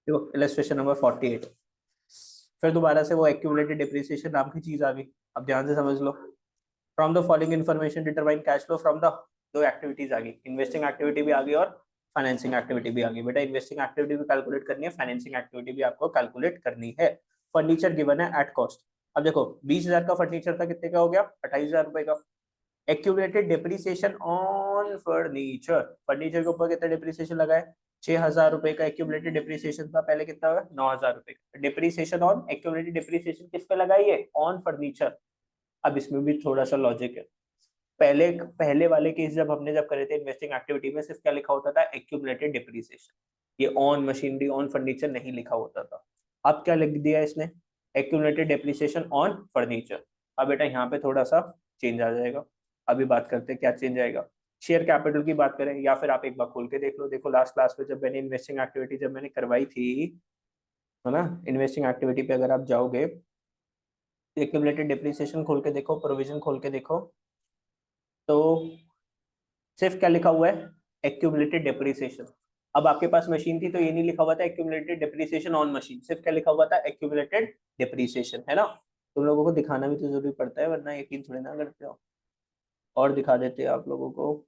देखो illustration number 48, फिर दोबारा से वो एक्यूमुलेटेड डिप्रिसिएशन नाम की चीज आ गई। अब ध्यान से समझ लो, from the following information determine cash flow from the, दो एक्टिविटीज आ गई, इन्वेस्टिंग एक्टिविटी भी आ गई और फाइनेंसिंग एक्टिविटी भी आ गई। बेटा इन्वेस्टिंग एक्टिविटी भी कैलकुलेट करनी है, फाइनेंसिंग एक्टिविटी भी आपको कैलकुलेट करनी है। फर्नीचर गिवन है एट कॉस्ट। अब देखो 20,000 का फर्नीचर था, कितने का हो गया, 28,000 रुपए का। Accumulated depreciation on furniture, furniture के ऊपर कितना डिप्रिसिएशन लगा है, 6,000 रुपए का एक्यूमुलेटेड डिप्रिसिएशन था, पहले कितना हुआ, 9,000 रुपए का डिप्रिसिएशन ऑन, एक्यूमुलेटेड डिप्रिसिएशन किस पे लगाई है, ऑन फर्नीचर। अब इसमें भी थोड़ा सा लॉजिक है, पहले पहले वाले केस जब करे थे इन्वेस्टिंग एक्टिविटी में, सिर्फ क्या लिखा होता था, एक्यूमुलेटेड डिप्रिसिएशन, ये ऑन मशीनरी ऑन फर्नीचर नहीं लिखा होता था। अब क्या लिख दिया इसने, एक्यूमुलेटेड डिप्रिसिएशन ऑन फर्नीचर। अब बेटा यहाँ पे थोड़ा सा चेंज आ जाएगा, अभी बात करते हैं क्या चेंज आएगा। शेयर कैपिटल की बात करें, या फिर आप एक बार खोल के देख लो, देखो लास्ट क्लास में जब मैंने इन्वेस्टिंग एक्टिविटी जब मैंने करवाई थी, है ना, इन्वेस्टिंग एक्टिविटी पे अगर आप जाओगे, एक्यूमुलेटेड डिप्रिसिएशन खोल के देखो, प्रोविजन खोल के देखो, तो सिर्फ क्या लिखा हुआ है, एक्यूमुलेटेड डिप्रिसिएशन। अब आपके पास मशीन थी तो ये नहीं लिखा हुआ था एक्यूमुलेटेड डिप्रिसिएशन ऑन मशीन, सिर्फ क्या लिखा हुआ था, एक्यूमुलेटेड डिप्रिसिएशन, है ना। तुम लोगों को दिखाना भी तो जरूरी पड़ता है, वरना यकीन थोड़ी ना करते हो। और दिखा देते हैं आप लोगों को,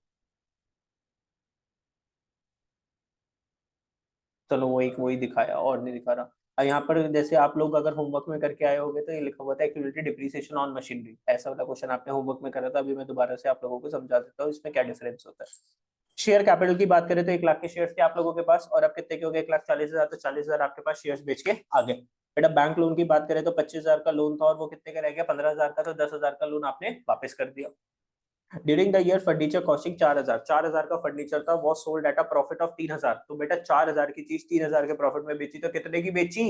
चलो वो एक वही दिखाया और नहीं दिखा रहा। और यहाँ पर जैसे आप लोग अगर होमवर्क में करके आए होंगे तो ये लिखा हुआ था एक्यूमुलेटेड डिप्रिसिएशन ऑन मशीनरी, ऐसा वाला क्वेश्चन आपने होमवर्क में करा था। अभी मैं दोबारा से आप लोगों को समझा देता हूँ इसमें क्या डिफरेंस होता है। शेयर कैपिटल की बात करें तो 1 लाख के शेयर्स थे आप लोगों के पास, और अब कितने के हो गए, 1,40,000, तो 40,000 आपके पास शेयर्स बेच के आ गए। बेटा बैंक लोन की बात करें तो 25,000 का लोन था और वो कितने का रह गया, 15,000 का, तो 10,000 का लोन आपने वापस कर दिया। During the year furniture costing 4,000, 4,000 का फर्नीचर था, वो sold at a profit of 3,000, तो बेटा 4,000 की चीज 3,000 के प्रॉफिट में बेची, तो कितने की बेची,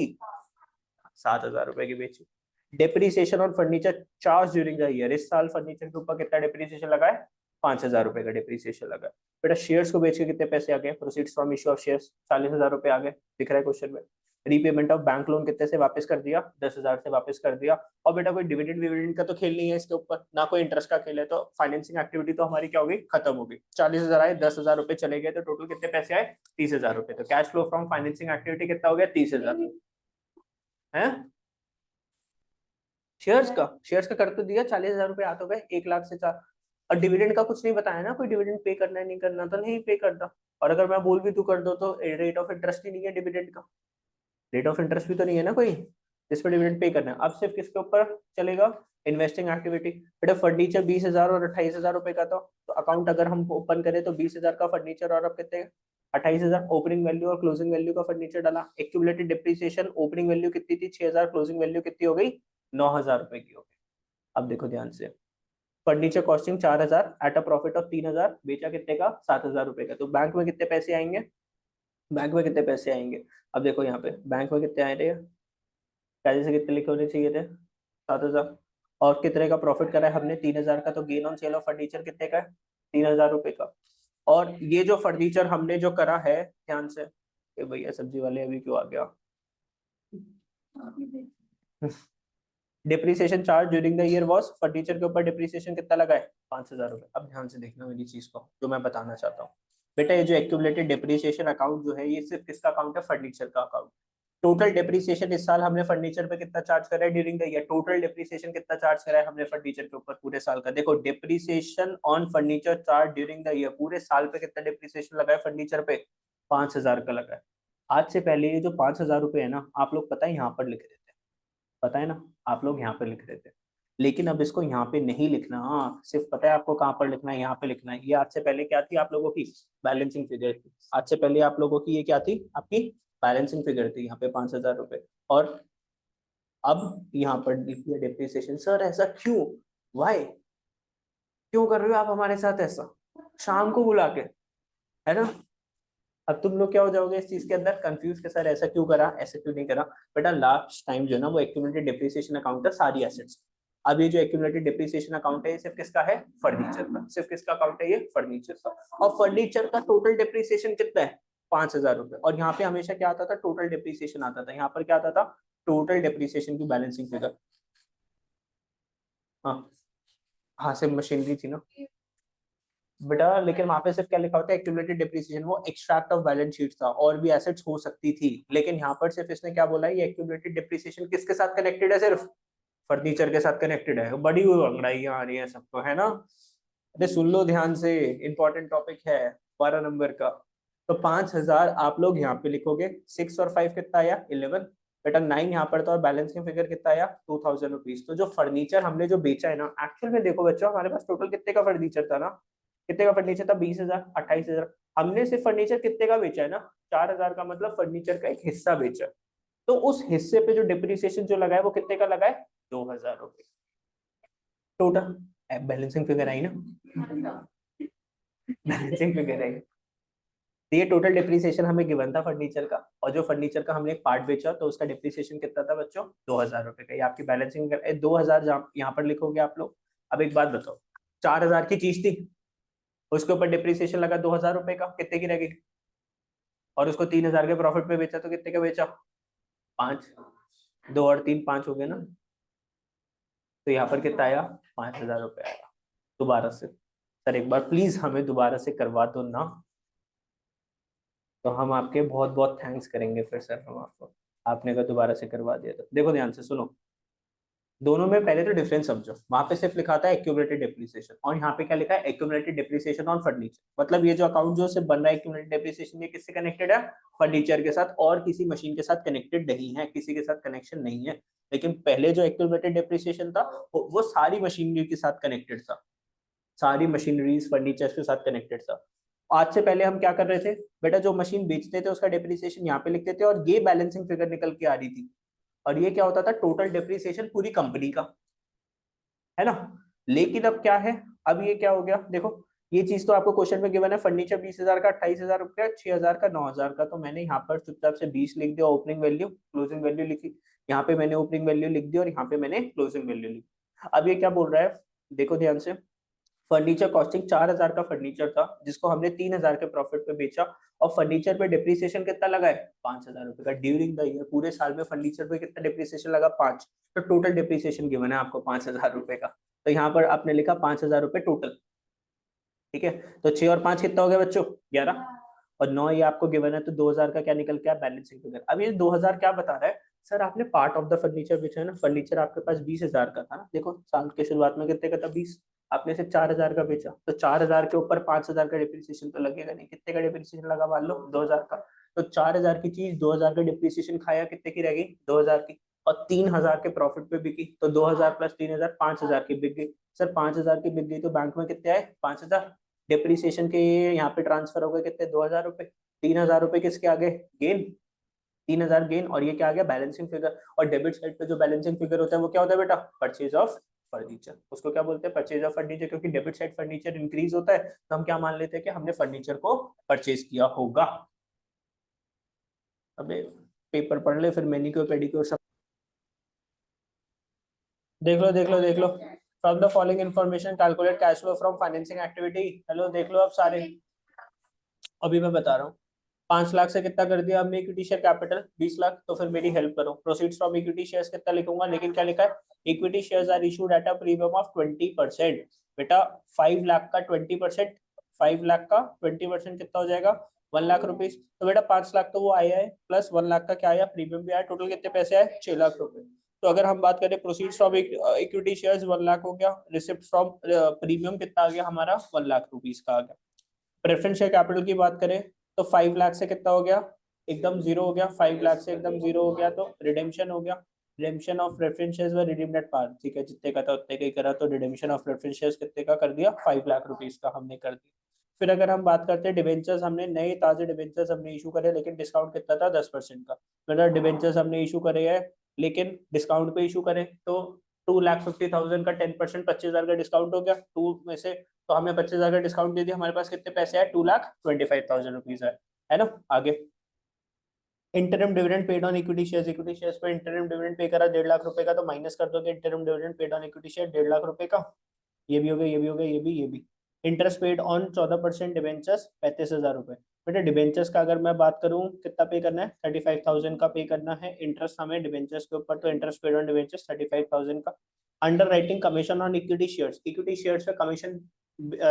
7,000 रुपए की बेची। Depreciation on furniture charge during the year, इस साल फर्नीचर के ऊपर कितना डिप्रिसिएशन लगा है, 5,000 रुपए का डिप्रिसिएशन लगा है। बेटा शेयर्स को बेच के कितने पैसे आ गए, proceeds from issue of shares 40,000 रुपए आ गए, दिख रहा है क्वेश्चन में। रीपेमेंट ऑफ बैंक लोन कितने से वापस कर दिया, 10,000 से वापस कर दिया। और बेटा कोई डिविडेंड विविडेंड का तो खेल नहीं है इसके ऊपर, ना कोई इंटरेस्ट का खेल है, तो फाइनेंसिंग एक्टिविटी तो हमारी क्या होगी, खत्म होगी। 40,000 आए, 10,000 रुपए चले गए, तो टोटल कितने पैसे आए, 30,000 रुपए। तो cash flow from financing activity कितना हो गया, 30,000 है। शेयर्स का कर तो दिया, 40,000 रुपए आ तो गए, 1 लाख से 4। और डिविडेंड का कुछ नहीं बताया ना, कोई डिविडेंड पे करना है नहीं करना, तो नहीं पे करता। और अगर मैं बोल भी तू कर दो तो रेट ऑफ इंटरेस्ट ही नहीं है डिविडेंड का, रेट ऑफ इंटरेस्ट भी तो नहीं है ना कोई जिस पर डिविडेंड पे करना है। अब सिर्फ किसके ऊपर चलेगा, इन्वेस्टिंग एक्टिविटी। बेटा फर्नीचर 20,000 और 28,000 रुपए का था, तो अकाउंट अगर हम ओपन करें तो 20,000 का फर्नीचर और अब कितने, 28,000। ओपनिंग वैल्यू और क्लोजिंग वैल्यू का फर्नीचर डाला, एक्यूमुलेटेड डिप्रिसिएशन, ओपनिंग वैल्यू कितनी थी, 6,000, क्लोजिंग वैल्यू कितनी हो गई, 9,000 रुपए की हो गई। अब देखो ध्यान से, furniture costing 4,000 at a profit of 3,000, बेचा कितने का, 7,000 रुपए का। तो बैंक में कितने पैसे आएंगे, बैंक में कितने पैसे आएंगे। अब देखो यहाँ पे बैंक में कितने आए थे, पहले से कितने लिखे होने चाहिए थे, 7,000। और कितने का प्रॉफिट करा है हमने, 3,000 का। तो gain on sale of furniture कितने का है, 3,000 रुपए का। और ये जो फर्नीचर हमने जो करा है, ध्यान से, ये भैया सब्जी वाले अभी क्यों आ गया, depreciation charge during the year was, furniture के ऊपर डिप्रिसिएशन कितना लगा है, 5,000 रुपए। अब ध्यान से देखना मेरी चीज को जो मैं बताना चाहता हूँ। बेटा ये जो एक्यूमुलेटेड डिप्रिसिएशन अकाउंट जो है, ये सिर्फ किसका अकाउंट है, फर्नीचर का अकाउंट। टोटल डिप्रिसिएशन इस साल हमने फर्नीचर पे कितना चार्ज करा है during the year, total depreciation कितना चार्ज करा है हमने फर्नीचर के ऊपर पूरे साल का। देखो depreciation on furniture charge during the year, पूरे साल पे कितना डिप्रिसिएशन लगा है फर्नीचर पे, 5,000 का लगा है। आज से पहले ये जो 5,000 रुपए है ना, आप लोग पता है यहाँ पर लिख देते हैं, पता है ना, आप लोग यहाँ पे लिख रहे थे। लेकिन अब इसको यहाँ पे नहीं लिखना, हाँ सिर्फ पता है आपको कहाँ पर लिखना है, यहाँ पे लिखना है। ये आज से पहले क्या थी आप लोगों की, बैलेंसिंग फिगर थी। आज से पहले आप लोगों की ये क्या थी, आपकी बैलेंसिंग फिगर थी, यहाँ पे 5,000 रुपए। और अब यहाँ पर लिख दिया डिप्रिसिएशन। सर ऐसा क्यों, वाई, क्यों कर रहे हो आप हमारे साथ ऐसा, शाम को बुला के, है ना। अब तुम लोग क्या हो जाओगे इस चीज के अंदर कंफ्यूज के, सर ऐसा क्यों करा, ऐसा क्यों नहीं करा। बेटा लास्ट टाइम जो है ना वो एक्यूमुलेटेड डिप्रिसिएशन अकाउंट था सारी एसेट्स। अब ये जो एक्यूमुलेटेड डिप्रिसिएशन अकाउंट है ये सिर्फ किसका है, फर्नीचर का। सिर्फ किसका अकाउंट है ये, फर्नीचर का। और फर्नीचर का टोटल डिप्रिसिएशन कितना है, 5,000 रुपए। और यहाँ पे हमेशा क्या आता था, टोटल डिप्रिसिएशन आता था। यहाँ पर क्या आता था, टोटल डिप्रिसिएशन की बैलेंसिंग फिगर। हाँ हाँ, सिर्फ मशीनरी थी ना। बेटा लेकिन वहां पे सिर्फ क्या लिखा होता है, एक्यूमुलेटेड डिप्रिसिएशन, वो एक्सट्रैक्ट ऑफ बैलेंस शीट था, और भी एसेट्स हो सकती थी, लेकिन यहाँ पर सिर्फ इसने क्या बोला है, ये एक्यूमुलेटेड डिप्रिसिएशन किसके साथ कनेक्टेड है, सिर्फ फर्नीचर के साथ कनेक्टेड है। बड़ी हुई अंगड़ाइयां आ रही है सबको, है ना। अरे सुन लो ध्यान से, इंपॉर्टेंट टॉपिक है 12 नंबर का। तो 5,000 आप लोग यहाँ पे लिखोगे, 6 और 5 कितना आया, 11। बेटा 9 यहाँ पर था, और बैलेंसिंग फिगर कितना आया, 2,000 रुपीज। तो जो फर्नीचर हमने जो बेचा है ना, एक्चुअल में देखो बच्चों, हमारे पास टोटल कितने का फर्नीचर था ना, कितने का फर्नीचर था, 20,000, 28,000। हमने सिर्फ फर्नीचर कितने का बेचा है ना, 4,000 का, मतलब फर्नीचर का एक हिस्सा बेचा। तो उस हिस्से पे जो डिप्रिसिएशन जो लगा है वो कितने का लगा है, 2,000 रुपये टोटल। बैलेंसिंग फिगर आई ना, बैलेंसिंग फिगर आई। तो ये टोटल डिप्रिसिएशन हमें गिवन था फर्नीचर का, और जो फर्नीचर का हमने एक पार्ट बेचा तो उसका डिप्रिसिएशन कितना था बच्चों, 2,000 रुपये का। ये आपकी बैलेंसिंग 2,000 यहाँ पर लिखोगे आप लोग। अब एक बात बताओ, 4,000 की चीज थी, उसके ऊपर डिप्रिसिएशन लगा 2,000 रुपये का, कितने की रहेगी, और उसको 3,000 के प्रॉफिट पे बेचा तो कितने का बेचा, 5। 2 और 3 5 हो गए ना। तो यहाँ पर कितना आया, 5,000 रुपये आया। दोबारा से सर एक बार प्लीज हमें दोबारा से करवा दो ना, तो हम आपके बहुत बहुत थैंक्स करेंगे फिर सर हम आपको, आपने अगर दोबारा से करवा दिया तो। देखो ध्यान से सुनो, दोनों में पहले तो डिफरेंस समझो। वहां पे सिर्फ लिखा था एक्यूमुलेटेड डिप्रिसिएशन, और यहाँ पे क्या लिखा है, एक्यूमुलेटेड डिप्रिसिएशन ऑन फर्नीचर। मतलब ये जो अकाउंट जो सिर्फ बन रहा है एक्यूमुलेटेड डिप्रिसिएशन, ये किससे कनेक्टेड है, फर्नीचर के साथ, और किसी मशीन के साथ कनेक्टेड नहीं है, किसी के साथ कनेक्शन नहीं है। लेकिन पहले जो एक्यूमुलेटेड डिप्रिसिएशन था वो सारी मशीनरी के साथ कनेक्टेड था, सारी मशीनरीज फर्नीचर के साथ कनेक्टेड था। आज से पहले हम क्या कर रहे थे बेटा, जो मशीन बेचते थे उसका डिप्रिसिएशन यहाँ पे लिखते थे, और ये बैलेंसिंग फिगर निकल के आ रही थी, और ये क्या होता था, टोटल डिप्रिसिएशन पूरी कंपनी का, है ना। लेकिन अब क्या है, अब ये क्या हो गया, देखो ये चीज तो आपको क्वेश्चन में गिवन है, फर्नीचर 20,000 का, 28,000 रुपया, 6,000 का, 9,000 का। तो मैंने यहाँ पर चुपचाप से 20 लिख दिया, ओपनिंग वैल्यू क्लोजिंग वैल्यू लिखी, यहाँ पे मैंने ओपनिंग वैल्यू लिख दी, और यहाँ पे मैंने क्लोजिंग वैल्यू लिखी। अब ये क्या बोल रहा है, देखो ध्यान से, फर्नीचर कॉस्टिंग 4,000 का फर्नीचर था, जिसको हमने 3,000 के प्रॉफिट पे बेचा, और फर्नीचर पे डिप्रिसिएशन कितना लगा है, 5,000 रुपए का ड्यूरिंग द ईयर। पूरे साल में फर्नीचर पे कितना डिप्रिसिएशन लगा, 5। तो टोटल डिप्रिसिएशन गिवन है आपको 5,000 रुपए का। तो यहाँ पर आपने लिखा 5,000 रुपए टोटल, ठीक है। तो 6 और 5 कितना हो गया बच्चों, 11, और 9 ये आपको गिवन है, तो 2,000 का क्या निकल के आया, बैलेंसिंग फिगर। अब ये 2,000 क्या बता रहा है, सर आपने पार्ट ऑफ द फर्नीचर बेचा है ना, फर्नीचर आपके पास 20,000 का था ना, देखो साल के शुरुआत में कितने का था, 20। आपने सिर्फ 4,000 का बेचा, तो 4,000 के ऊपर 5,000 का डिप्रिसिएशन तो लगेगा नहीं। कितने का डिप्रिसिएशन लगा, मान लो 2,000 का। तो 4,000 की चीज 2,000 का डिप्रिसिएशन खाया, कितने की रहेगी, 2,000 की, और 3,000 के प्रॉफिट पे बिकी, तो 2,000 प्लस 3,000 5,000 की बिक गई। सर 5,000 की बिक गई, तो बैंक में कितने आए, 5,000। डिप्रिसिएशन के यहाँ पे ट्रांसफर हो गए कितने, 2,000 रुपए। 3,000 रुपए किसके आगे, गेन, 3,000 गेन, और ये क्या आ गया, बैलेंसिंग फिगर। और डेबिट साइड पे जो बैलेंसिंग फिगर होता है वो क्या होता है बेटा, परचेज ऑफ फर्नीचर। उसको क्या बोलते हैं, परचेज ऑफ फर्नीचर, क्योंकि डेबिट साइड फर्नीचर इंक्रीज होता है, तो हम क्या मान लेते हैं कि हमने फर्नीचर को परचेज किया होगा। अब पेपर पढ़ ले, फिर मैनिक्योर पेडिक्योर सब देख लो, देख लो, देख लो। From the following information calculate cash flow from financing activity. Hello देख लो अब सारे, अभी मैं बता रहा हूँ। 5 लाख से कितना कर दिया हमने इक्विटी शेयर कैपिटल, 20 लाख। तो फिर मेरी हेल्प करो, प्रोसीड्स फ्रॉम इक्विटी शेयर्स कितना लिखूंगा, लेकिन क्या लिखा है, equity shares are issued at a premium of 20%। बेटा 5 लाख का 20%, 5 लाख का 20% कितना हो जाएगा, 1 लाख रुपीज। तो बेटा 5 लाख तो वो आया है, प्लस 1 लाख का क्या आया, प्रीमियम भी आया, टोटल कितने पैसे आए, 6 लाख रुपए। तो अगर हम बात करें proceeds from equity shares 1 lakh हो गया, रिसिप्ट फ्रॉम प्रीमियम कितना आ गया हमारा, 1 लाख रुपीज का आ गया। प्रेफरेंस शेयर कैपिटल की बात करें तो 5 लाख से कितना हो गया, एकदम जीरो हो गया, 5 लाख से एकदम जीरो हो गया, तो रिडेम्पशन हो गया। रिडेम्पशन ऑफ प्रेफरेंस शेयर्स व रिडीम्ड एट पार, ठीक है, जितने का था उतने का ही करा, तो रिडेम्पशन ऑफ प्रेफरेंस शेयर्स कितने का कर दिया, 5 लाख रुपीज का हमने कर दिया। फिर अगर हम बात करते हैं डिवेंचर्स, हमने नए ताजे डिवेंचर्स हमने इशू करे, लेकिन डिस्काउंट कितना था, 10% का। मतलब डिवेंचर्स हमने इशू करे हैं, लेकिन डिस्काउंट पे इशू करे, तो 2,50,000 का 10%, 25,000 का डिस्काउंट हो गया, टू में से। तो हमने 25,000 का डिस्काउंट दे दिया, हमारे पास कितने पैसे आए, 2,25,000 रुपीज है ना। आगे interim dividend paid on equity shares, equity shares पे इंटरम डिविडेंड पे करा 1.5 लाख रुपए का, तो माइनस कर दोगे interim dividend paid on equity share 1.5 lakh रुपए का। ये भी हो गया, ये भी हो गया, ये भी, ये भी। इंटरेस्ट पेड ऑन 14% डिवेंचर्स 35,000 रुपए। बेटा डिवेंचर्स का अगर मैं बात करूं कितना पे करना है, 35,000 का पे करना है इंटरेस्ट हमें डिवेंचर्स के ऊपर, तो इंटरेस्ट पेड ऑन डिवेंचर्स 35,000 का। Under writing commission on equity shares, equity shares पे कमीशन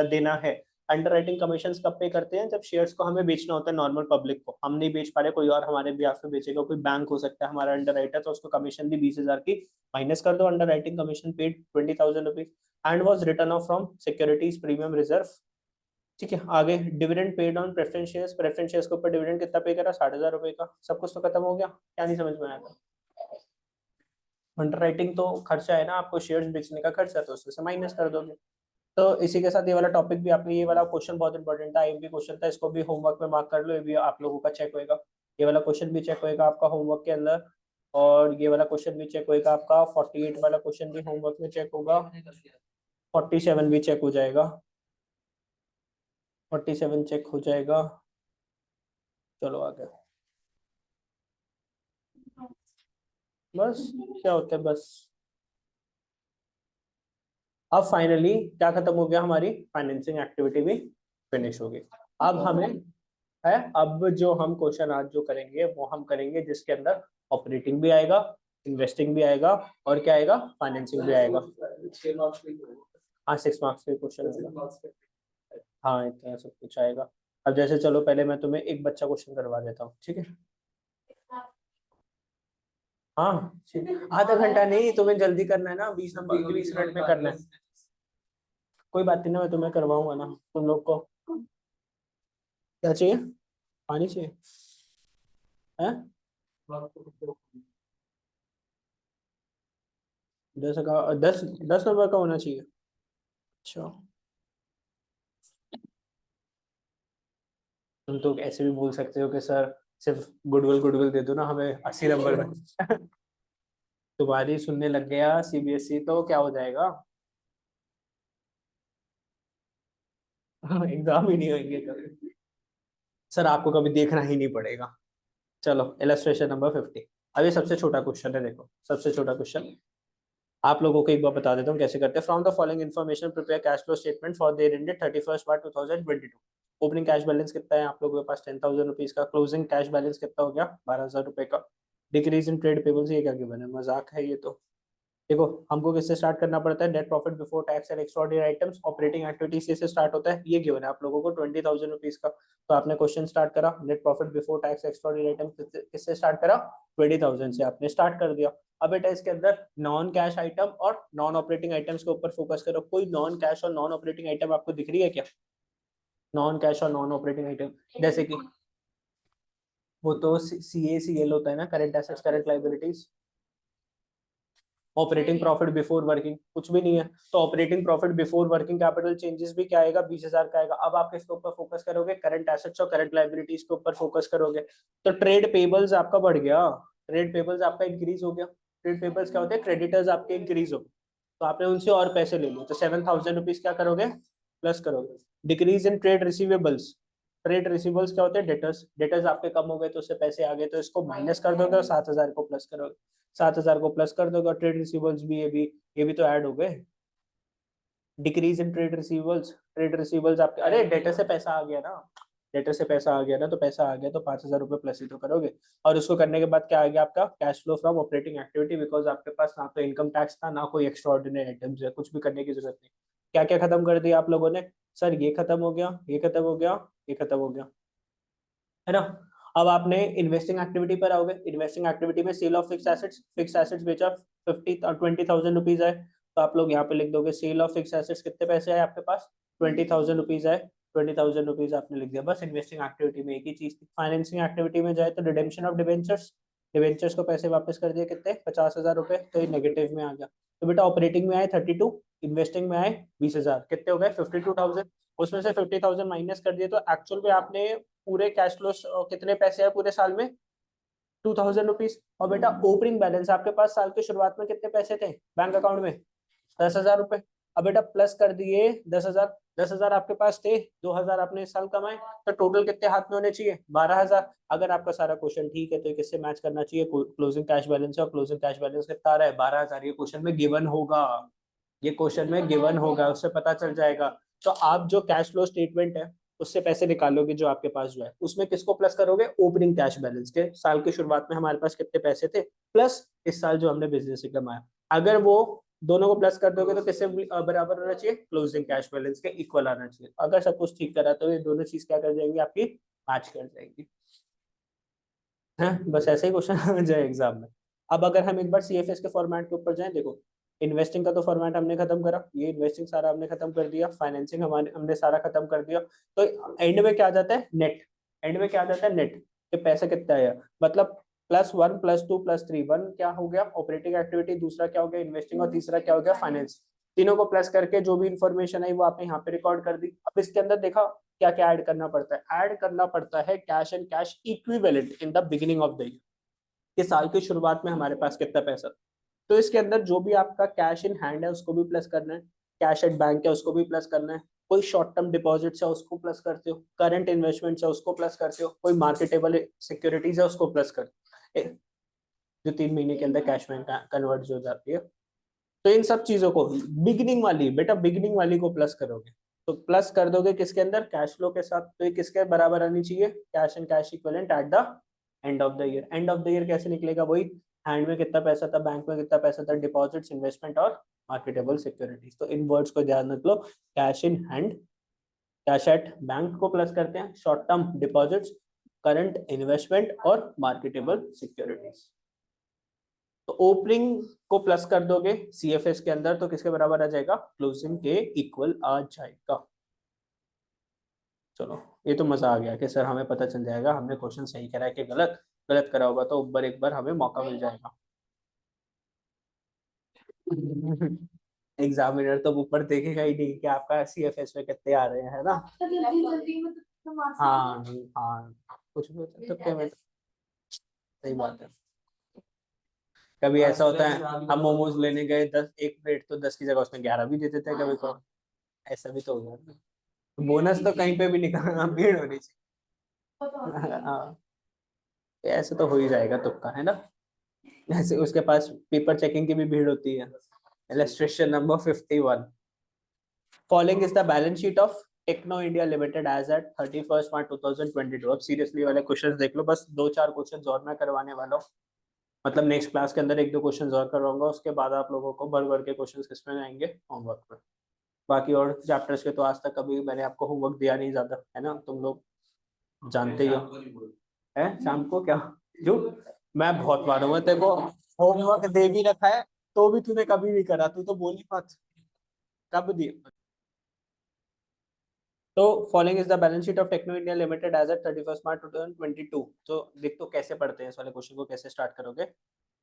देना है, अंडरराइटिंग कमीशन कब पे करते हैं? जब शेयर्स को हमें बेचना होता है नॉर्मल पब्लिक को, हम नहीं बेच पा रहे, कोई और हमारे बिहाफ में बेचेगा, कोई बैंक हो सकता है हमारा अंडरराइटर, तो उसको कमीशन दी 20,000 की, माइनस कर दो underwriting commission paid 20,000 rupees, and was return of from securities premium reserve. ठीक है, आगे dividend paid on preference shares, preference shares के ऊपर डिविडेंड कितना पे करा? 60,000 रुपए का। सब कुछ तो खत्म हो गया, क्या नहीं समझ में आया था? अंडरराइटिंग तो खर्चा है ना, आपको शेयर्स बेचने का खर्चा, तो उससे माइनस कर दोगे। तो इसी के साथ ये वाला टॉपिक भी आपने, ये वाला क्वेश्चन बहुत इंपॉर्टेंट था, आईएमपी क्वेश्चन था, इसको भी होमवर्क में मार्क कर लो, ये भी आप लोगों का चेक होएगा, ये वाला क्वेश्चन भी चेक होएगा आपका होमवर्क के अंदर, और ये वाला क्वेश्चन भी चेक होएगा आपका, 48 वाला क्वेश्चन भी होमवर्क में चेक होगा, 47 भी चेक हो जाएगा, 47 चेक हो जाएगा। चलो आगे, बस क्या होता है बस। अब फाइनली क्या खत्म हो गया? हमारी फाइनेंसिंग एक्टिविटी भी फिनिश होगी। अब हमें है, अब जो हम क्वेश्चन आज जो करेंगे वो हम करेंगे जिसके अंदर ऑपरेटिंग भी आएगा, इन्वेस्टिंग भी आएगा, और क्या आएगा? फाइनेंसिंग भी आएगा। हाँ 6 मार्क्स के क्वेश्चन, हाँ इतना सब कुछ आएगा। अब जैसे चलो पहले मैं तुम्हें एक बच्चा क्वेश्चन करवा देता हूँ, ठीक है? हाँ आधा घंटा नहीं, तुम्हें जल्दी करना है ना, 20 नंबर 20 मिनट में करना है। कोई बात नहीं ना, मैं तुम्हें करवाऊंगा ना, तुम लोग को क्या चाहिए? पानी चाहिए है? 10 नंबर का होना चाहिए। अच्छा, तुम तो ऐसे भी बोल सकते हो कि सर सिर्फ गुडविल गुडविल दे दो ना हमें 80 नंबर में। तुम्हारी सुनने लग गया सीबीएसई, तो क्या हो जाएगा? एग्जाम ही नहीं होंगे कभी। सर आपको कभी देखना ही नहीं पड़ेगा। चलो इलस्ट्रेशन नंबर 50। अब ये सबसे छोटा क्वेश्चन है, देखो सबसे छोटा क्वेश्चन आप लोगों को एक बार बता देता हूँ कैसे करते हैं। From the following information prepare cash flow statement for the year ended 31 March 2022। Opening cash balance कितना है आप लोगों के पास? 10,000 रुपीज का। क्लोजिंग कैश बैलेंस कितना हो गया? 12,000 रुपए का। डिक्रीज इन ट्रेड पेबल्स, ये क्या गिवन है? मजाक है ये तो। देखो हमको किससे स्टार्ट करना पड़ता है? Net profit before tax and extraordinary items, operating activity से स्टार्ट होता है, ये गिवन है आप लोगों को 20,000 रुपीज का। तो आपने क्वेश्चन स्टार्ट करा, net profit before tax extraordinary items किससे स्टार्ट करा? 20,000 से आपने स्टार्ट कर दिया। अब बेटा इसके अंदर नॉन कैश आइटम और नॉन ऑपरेटिंग आइटम्स के ऊपर फोकस करो। कोई नॉन कैश और नॉन ऑपरेटिंग आइटम आपको दिख रही है क्या? नॉन कैश और नॉन ऑपरेटिंग आइटम जैसे कि वो तो CA CL होता है ना, current assets current liabilities. Operating profit before working कुछ भी नहीं है, तो operating profit before working capital changes भी क्या आएगा? 20,000 का आएगा। अब आप किसके ऊपर फोकस करोगे? करंट एसेट्स और करंट लाइबिलिटीज के ऊपर फोकस करोगे। तो ट्रेड पेबल्स आपका बढ़ गया, ट्रेड पेबल्स आपका इंक्रीज हो गया। ट्रेड पेबल्स क्या होते हैं? क्रेडिटर्स आपके इंक्रीज हो गए, तो आपने उनसे और पैसे ले लिए, तो 7,000 रुपीज क्या करोगे? प्लस करोगे। Decrease in trade receivables, trade receivables क्या होते हैं? डेटर्स, डेटर्स आपके कम हो गए तो उससे पैसे आ गए, तो इसको माइनस कर दोगे और 7,000 को प्लस करोगे। 7,000 को प्लस कर दोगे और ट्रेड रिसीवेबल्स भी, ये भी तो ऐड हो गए। Decrease in trade receivables, trade receivables आपके, अरे डेटर से पैसा आ गया ना, डेटर से पैसा आ गया ना, तो पैसा आ गया तो 5,000 रुपये प्लस ही तो करोगे। और उसको करने के बाद क्या आ गया आपका? Cash flow from operating activity, because आपके पास ना तो इनकम टैक्स था ना कोई एक्स्ट्रा ऑर्डिनरी आइटम्स है, कुछ भी करने की जरूरत नहीं। क्या क्या खत्म कर दिया आप लोगों ने? सर ये खत्म हो गया, ये खत्म हो गया, ये खत्म हो गया, है ना? अब आपने इन्वेस्टिंग एक्टिविटी पर आओगे। इन्वेस्टिंग एक्टिविटी में sale off fix assets, fix assets बेचा 20,000 रुपीज आए, तो आप लोग यहाँ पे लिख दोगे सेल ऑफ फिक्स एसेट्स कितने पैसे आए आपके पास? 20,000 रुपीज आए। 20,000 रुपीज आपने लिख दिया, बस। इन्वेस्टिंग एक्टिविटी में एक ही चीज थी। फाइनेंसिंग एक्टिविटी में जाए तो रिडेम्पशन ऑफ डिवेंचर्स, डिवेंचर्स को पैसे वापस कर दिए, कितने? 50,000 रुपए, तो ये नेगेटिव में आ गया। तो बेटा ऑपरेटिंग में आए 32, इन्वेस्टिंग में आए 20,000, कितने हो गए? 52,000। उसमें से 50,000 माइनस कर दिए, तो एक्चुअल में आपने पूरे कैश फ्लो कितने पैसे है पूरे साल में? 2,000 रुपीज। और बेटा ओपनिंग बैलेंस आपके पास साल के शुरुआत में कितने पैसे थे बैंक अकाउंट में? 10,000 रुपए। अब बेटा प्लस कर दिए 10,000, 10,000 आपके पास थे, 2,000 आपने इस साल कमाए, तो टोटल कितने हाथ में होने चाहिए? 12,000। अगर आपका सारा क्वेश्चन ठीक है तो किससे मैच करना चाहिए? क्लोजिंग कैश बैलेंस है, और क्लोजिंग कैश बैलेंस कितना आ रहा है? 12,000। ये क्वेश्चन में गिवन होगा, ये क्वेश्चन में गिवन होगा, उससे पता चल जाएगा। तो आप जो कैश फ्लो स्टेटमेंट है उससे पैसे निकालोगे जो आपके पास जो है, उसमें किसको प्लस करोगे? ओपनिंग कैश बैलेंस के, साल की शुरुआत में हमारे पास कितने पैसे थे, प्लस इस साल जो हमने बिजनेस से कमाया। अगर वो दोनों को प्लस कर दोगे तो किससे बराबर होना चाहिए, क्लोजिंग कैश बैलेंस के इक्वल आना चाहिए। अगर सब कुछ ठीक करा तो ये दोनों चीज क्या कर जाएंगी, आपकी मैच कर जाएंगी है। बस ऐसे ही क्वेश्चन आ जाए एग्जाम में। अब अगर हम एक बार सीएफएस के फॉर्मेट के ऊपर जाएं, देखो इन्वेस्टिंग का तो फॉर्मेट हमने खत्म करा, ये इन्वेस्टिंग सारा हमने खत्म कर दिया, फाइनेंसिंग हमारे हमने सारा खत्म कर दिया। तो एंड में क्या आ जाता है, नेट। एंड में क्या आ जाता है, नेट, कि पैसा कितना आया, मतलब +1 +2 +3, वन क्या हो गया ऑपरेटिंग एक्टिविटी, दूसरा क्या हो गया इन्वेस्टिंग, और तीसरा क्या हो गया फाइनेंस। तीनों को प्लस करके जो भी इंफॉर्मेशन आई वो आपने यहाँ पे रिकॉर्ड कर दी। अब इसके अंदर देखा क्या क्या ऐड करना पड़ता है, ऐड करना पड़ता है cash and cash equivalent in the beginning of the year, कि साल की शुरुआत में हमारे पास कितना पैसा। तो इसके अंदर जो भी आपका कैश इन हैंड है उसको भी प्लस करना है, कैश एट बैंक है उसको भी प्लस करना है, कोई शॉर्ट टर्म डिपॉजिट्स है उसको प्लस करते हो, करंट इन्वेस्टमेंट्स है उसको प्लस करते हो, कोई मार्केटेबल सिक्योरिटीज है उसको प्लस करते हो, जो 3 महीने के अंदर कैश में कन्वर्ट हो जाती है। तो इन सब चीजों को बिगिनिंग वाली, बेटा बिगिनिंग वाली को प्लस करोगे, तो प्लस कर दोगे किसके अंदर, कैश फ्लो के साथ। तो ये किसके बराबर आनी चाहिए, cash and cash equivalent at the end of the year. End of the year कैसे निकलेगा, वही हैंड में कितना पैसा था, बैंक में कितना पैसा था, डिपॉजिट्स, इन्वेस्टमेंट और मार्केटेबल सिक्योरिटीज। तो इन वर्ड्स को ध्यान रख लो, cash in hand, cash at bank को प्लस करते हैं, short term deposits, current investment और मार्केटेबल सिक्योरिटीज। तो ओपनिंग को प्लस कर दोगे सीएफएस के अंदर तो किसके बराबर आ जाएगा, क्लोजिंग के इक्वल आ जाएगा। चलो ये तो मजा आ गया कि सर हमें पता चल जाएगा हमने क्वेश्चन सही करा है कि गलत, गलत करा होगा तो ऊपर एक बार हमें मौका मिल जाएगा। एग्जामिनर तो ऊपर देखेगा ही नहीं कि आपका सीएफएस में कितने आ रहे हैं, है ना। हाँ हाँ, कुछ भी होता है तो क्या सही बात है। कभी ऐसा होता है हम मोमोज लेने गए 10 एक प्लेट, तो 10 की जगह उसमें 11 भी दे देते हैं कभी को, ऐसा भी तो हो गया। बोनस तो कहीं पे भी निकालना, भीड़ होनी चाहिए। हाँ, ऐसे तो हो ही जाएगा तुक्का, है ना। ऐसे उसके पास पेपर चेकिंग की भी भीड़ होती है। Illustration number 51, following is the balance sheet of Techno India Limited as at 31 March 2022। अब सीरियसली वाले क्वेश्चंस देख लो, बस 2-4 क्वेश्चंस और मैं करवाने वाला हूँ, मतलब नेक्स्ट क्लास के अंदर 1-2 क्वेश्चंस और करवाऊंगा, उसके बाद आप लोगों को भर भर के क्वेश्चंस किसमें आएंगे, होमवर्क में। बाकी और चैप्टर्स के तो आज तक कभी मैंने आपको होमवर्क दिया नहीं ज्यादा, है ना, तुम लोग जानते ही हो। है शाम को क्या, जो मैं बहुत बार हूँ तेरे को होमवर्क दे भी रखा है तो भी तूने कभी नहीं करा, तू तो बोली मत, कब दिया। तो following is the balance sheet of Techno India Limited as at 31 March 2022। तो देख तो कैसे पढ़ते हैं इस वाले क्वेश्चन को, कैसे स्टार्ट करोगे।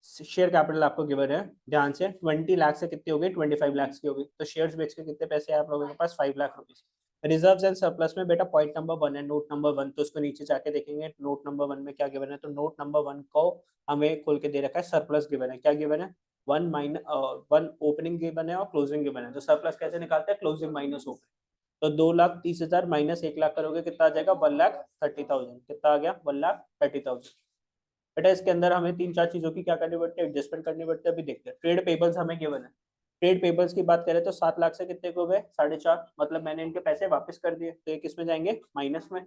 शेयर कैपिटल आपको गिवन है ध्यान से, 20 लाख से कितनी हो गई, 25 लाख की हो गई। तो शेयर्स बेच के कितने पैसे हैं आप लोगों के पास, 5 lakh rupees. Reserves and surplus में बेटा पॉइंट नंबर 1 है, नोट नंबर 1, तो उसको नीचे जाके देखेंगे नोट नंबर 1 में क्या गिवन है। तो नोट नंबर 1 को हमें खोल के दे रखा है, सरप्लस गिवन है, क्या गिवन है, 1 ओपनिंग गिवन है और क्लोजिंग गिवन है। तो सरप्लस कैसे निकालते हैं, क्लोजिंग माइनस ओपनिंग। तो 2,30,000 माइनस 1 लाख करोगे कितना आ जाएगा, 1,30,000। कितना आ गया, 1,30,000। बेटा इसके अंदर हमें 3-4 चीजों की क्या करनी पड़ती है, एडजस्टमेंट करनी पड़ती है। अभी देखते हैं, ट्रेड पेबल्स हमें गिवन है। ट्रेड पेबल्स की बात करें तो 7 लाख से कितने को गए, 4.5, मतलब मैंने इनके पैसे वापस कर दिए, तो ये किस में जाएंगे, माइनस में।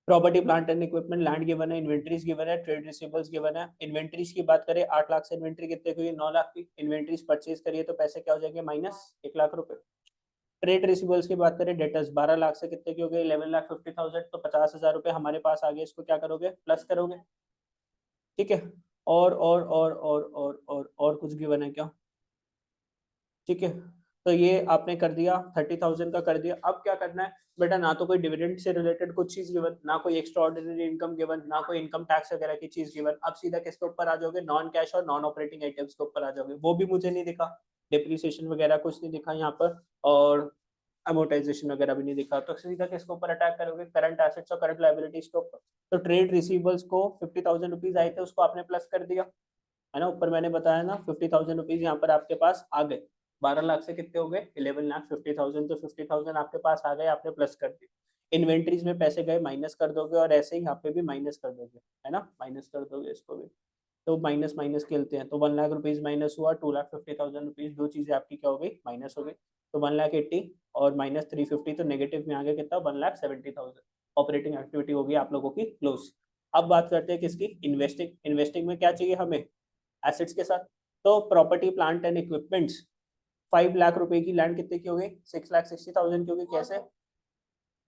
Property plant and equipment, land given है, इन्वेंट्रीज गिवन है, ट्रेड रिसीवेबल्स गिवन है। इन्वेंट्रीज की बात करें 8 लाख से इन्वेंट्री कितने की हुई, 9 लाख की। इन्वेंट्रीज परचेज करिए तो पैसे क्या हो जाएंगे, -1 लाख रुपए। ट्रेड रिसीवेबल्स की बात करें, डेटर्स 12 लाख से कितने की हो गए, 11,50,000, तो 50,000 रुपए हमारे पास आ गए, इसको क्या करोगे, प्लस करोगे। ठीक है, और कुछ गिवन है क्या, ठीक है। तो ये आपने कर दिया, 30,000 का कर दिया। अब क्या करना है बेटा, ना तो कोई डिविडेंड से रिलेटेड कुछ चीज गिवन, ना कोई एक्स्ट्रा ऑर्डिनरी इनकम गिवन, ना कोई इनकम टैक्स वगैरह की चीज गिवन। अब सीधा किसके ऊपर आ जाओगे, नॉन कैश और नॉन ऑपरेटिंग आइटम्स के ऊपर आ जाओगे, वो भी मुझे नहीं दिखा, डिप्रिसिएशन वगैरह कुछ नहीं दिखा यहाँ पर, और अमोर्टाइजेशन वगैरह भी नहीं दिखा। तो सीधा किसके ऊपर अटैक करोगे, करंट एसेट्स और करंट लायबिलिटीज के ऊपर। तो ट्रेड रिसीवेबल्स को 50,000 रुपीज आए थे, उसको आपने प्लस कर दिया, है ना, ऊपर मैंने बताया ना 50,000 रुपीज यहाँ पर आपके पास आ गए। 12 लाख से कितने हो गए, 11,50,000, तो 50,000 आपके पास आ गए, आपने प्लस कर दिए। इन्वेंट्रीज में पैसे गए, माइनस कर दोगे, और ऐसे ही यहाँ पे भी माइनस कर दोगे, है ना, माइनस कर दोगे इसको भी। तो माइनस माइनस खेलते हैं, तो 1 लाख रुपीज माइनस हुआ, 2,50,000 रुपीज, दो चीजें आपकी क्या हो गई, माइनस हो गई। तो 1,80,000 और -350, तो नेगेटिव में आ गया कितना, 1,70,000। ऑपरेटिंग एक्टिविटी होगी आप लोगों की क्लोज। अब बात करते हैं किसकी, इन्वेस्टिंग। इन्वेस्टिंग में क्या चाहिए हमें, एसेट्स के साथ। तो property plant and equipments 5 lakh रुपए की लैंड कितने की हो गई 6,60,000 की होगी। कैसे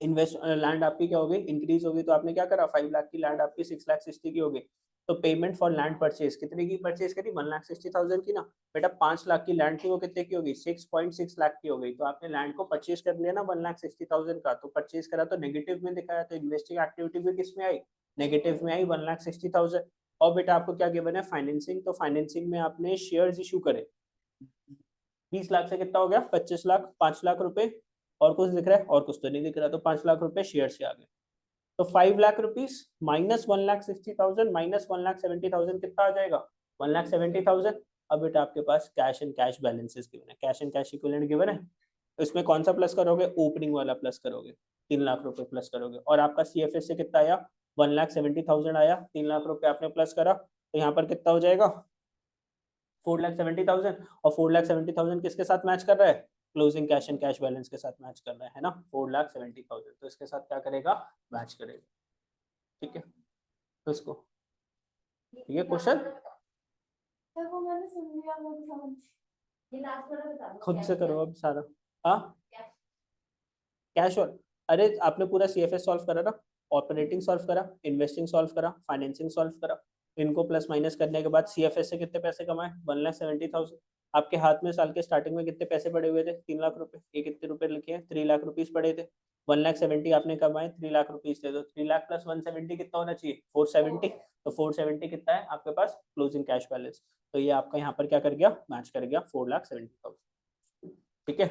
इन्वेस्ट लैंड आपकी क्या हो गई इंक्रीज होगी, तो आपने क्या करा 5 लाख की लैंड आपकी 6,60,000 की हो गई। तो पेमेंट फॉर लैंड परचेज कितने की परचेज करी 1,60,000 की ना बेटा। 5 लाख की लैंड थी वो कितने की होगी 6.6 लाख की हो गई। तो आपने लैंड को परचेज कर लिया ना 1,60,000 का, तो परचेज करा तो नेगेटिव में दिखाया, तो इन्वेस्टिंग एक्टिविटी भी किस में आई नेगेटिव में आई 1,60,000। और बेटा आपको क्या गिवन है फाइनेंसिंग, तो फाइनेंसिंग में आपने शेयर्स इशू करे 20 लाख से कितना हो गया 25 लाख 5 लाख रुपए। और कुछ दिख रहा है और कुछ तो नहीं दिख रहा, तो 5 लाख रुपए शेयर से आ गए। तो 5 लाख रुपीज माइनस 1,60,000 माइनस 1,70,000 कितना आ जाएगा 1,70,000। अब बेटा आपके पास cash and cash balances given है, cash and cash equivalent given है, तो इसमें कौन सा प्लस करोगे ओपनिंग वाला प्लस करोगे 3 लाख रुपए प्लस करोगे। और आपका सीएफएस से कितना आया 1,70,000 आया, 3 लाख रुपए आपने प्लस करा, तो यहाँ पर कितना हो जाएगा 4,70,000। और 4,70,000 किसके साथ मैच कर रहा है closing cash and cash balance के साथ मैच कर रहा है ना 4,70,000, तो इसके साथ क्या करेगा मैच करेगा। ठीक है तो इसको ठीक है क्वेश्चन खुद से करो अब सारा। हाँ कैश और अरे आपने पूरा सीएफएस सॉल्व करा ना, ऑपरेटिंग सॉल्व करा, इन्वेस्टिंग सॉल्व करा, फाइनेंसिंग सॉल्व करा, इनको प्लस माइनस करने के बाद सीएफएस से कितने पैसे कमाए 1,70,000। आपके हाथ में साल के स्टार्टिंग में कितने पैसे पड़े हुए थे 3 लाख रुपए, ये कितने रुपए लिखे हैं 3 लाख रुपीज पड़े थे। 1,70,000 आपने कमाए 3 लाख रुपीज थे, तो 3 लाख प्लस 170 कितना होना चाहिए 470। तो 470 कितना है आपके पास क्लोजिंग कैश बैलेंस, तो ये आपका यहाँ पर क्या कर गया मैच कर गया 4,70,000। ठीक है